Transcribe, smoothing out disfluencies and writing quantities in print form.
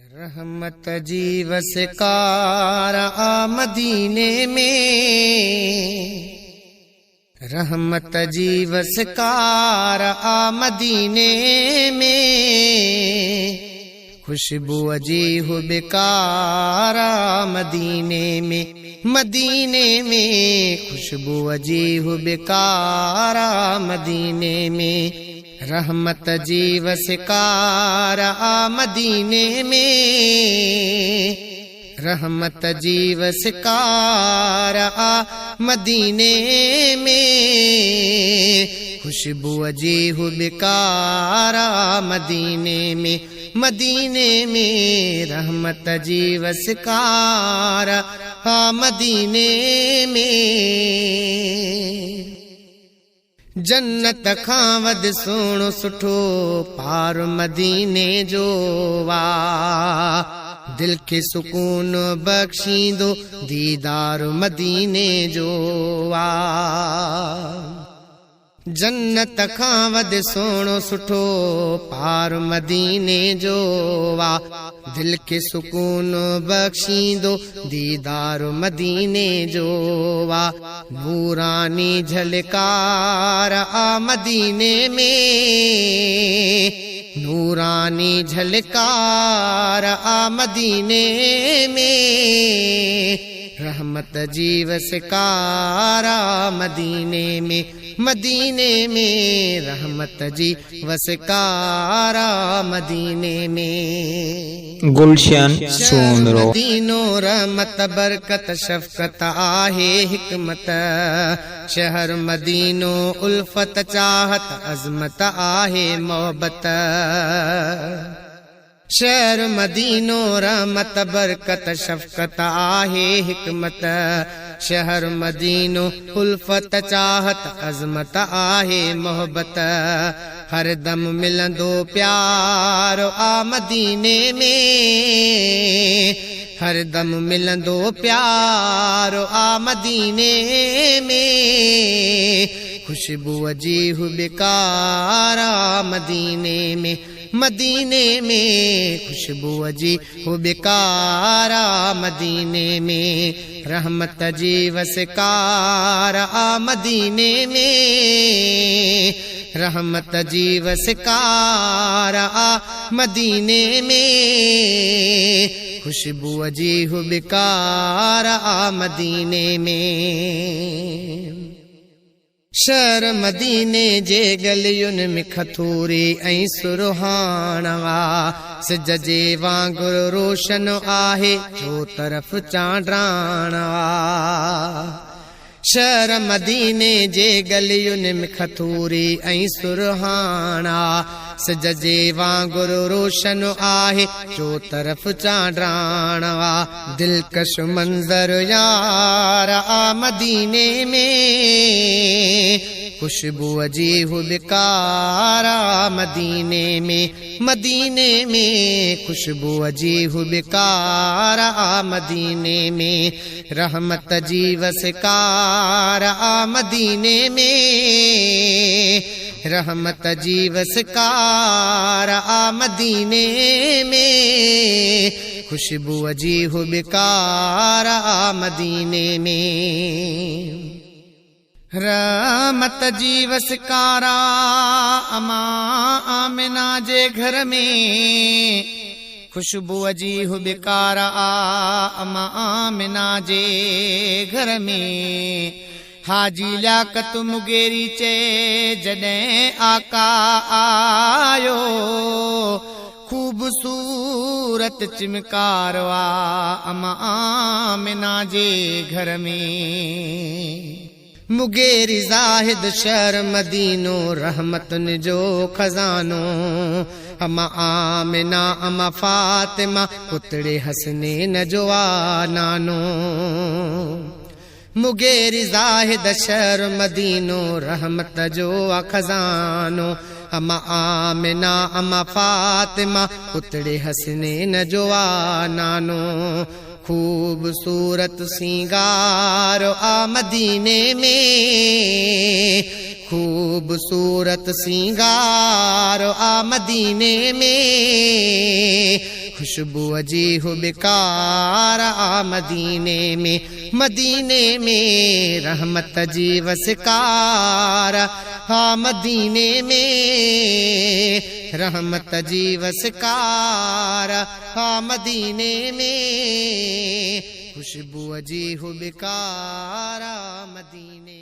रहमत जी वसकार आ मदीने में, रहमत जी वसकार आ मदीने में, खुशबू अजी हो बेकार आ मदीने में, मदीने में खुशबू अजी हो बेकार आ मदीने में, रहमत जी वसकार आ मदीने में, रहमत जी वसकार आ मदीने में, खुशबू अजी हो बेकार आ मदीने में, मदीने में रहमत जी वसकार आ मदीने में। जन्नत खां वध सोणो सुठो पार मदीने जो वा, दिल के सुकून बख्शींदो दीदार मदीने जो वा। जन्नत खां वध सोणो सुठो पार मदीने जो वा, दिल के सुकून बख्शींदो दीदार मदीने जो वा। नूरानी झलकार आ मदीने में, नूरानी झलकार आ मदीने में, रहमत जी वसकार आ मदीने में, मदीने में रहमत जी वसकार आ मदीने में। गुलशन सोनरो मदीनो रहमत बरकत शफकत आहे हिकमत, शहर मदीनो उल्फत चाहत अजमत आहे मोहब्बत। शहर मदीनो रहमत बरकत शफकत आहे हिकमत, शहर मदीनो उल्फत चाहत अजमत आहे मोहब्बत। हर दम मिलंदो प्यार आ मदीने में, हर दम मिलंदो प्यार आ मदीने में, खुशबू अजी हो बेकार आ मदीने में, मदीने में खुशबू अजी हो बेकार आ मदीने में, रहमत जी वसकार आ मदीने में, रहमत जी वसकार आ मदीने में, खुशबू अजी हो बेकार आ मदीने में। शहर मदीने जे गलियुनि में खथूरी ऐं सुरहानवा, सिज जे वांगुरु रोशन आहे जो तरफ़ चांड्रानवा। शहर मदीने जे गलियुनि में खथूरी ऐं सुरहाना, सिज जे वांगुरु रोशन आहे जो तरफ़ चांड्रानवा। दिलकश मंज़र यार आ मदीने में, खुशबू अजी हो बेकार आ मदीने में, मदीने में खुशबू अजी हो बेकार आ मदीने में, रहमत जी वसकार आ मदीने में, रहमत जी वसकार आ मदीने में, खुशबू अजी हो बेकार आ मदीने में। रहमत जी वसकारा अमा आमिना जे घर में, खुशबू अजी हो बेकार आ अमा आमिना जे घर में। हाजी लियाकत मुगेरी चे जॾहिं आका आयो, खूबसूरत चिमकारवा अमा आमिना जे घर में। मुगेरी ज़ाहिद शहर मदीनो रहमतुन जो खजानो, अमा आमिना अमा फातिमा पुतड़े हसनैन जो नानो। मुगेरी ज़ाहिद शहर मदीनो रहमत जो खजानो, अमा आमिना अमा फातिमा पुतड़े हसनैन जो नानो। खूबसूरत सिंगार आ मदीने में, खूबसूरत सिंगार आ मदीने में, खुशबू अजी हो बेकार आ मदीने में रहमत जी वसकार हा मदीने में रहमत जी वसकार हा मदीने में खुशबू अजी हो बेकार आ मदीने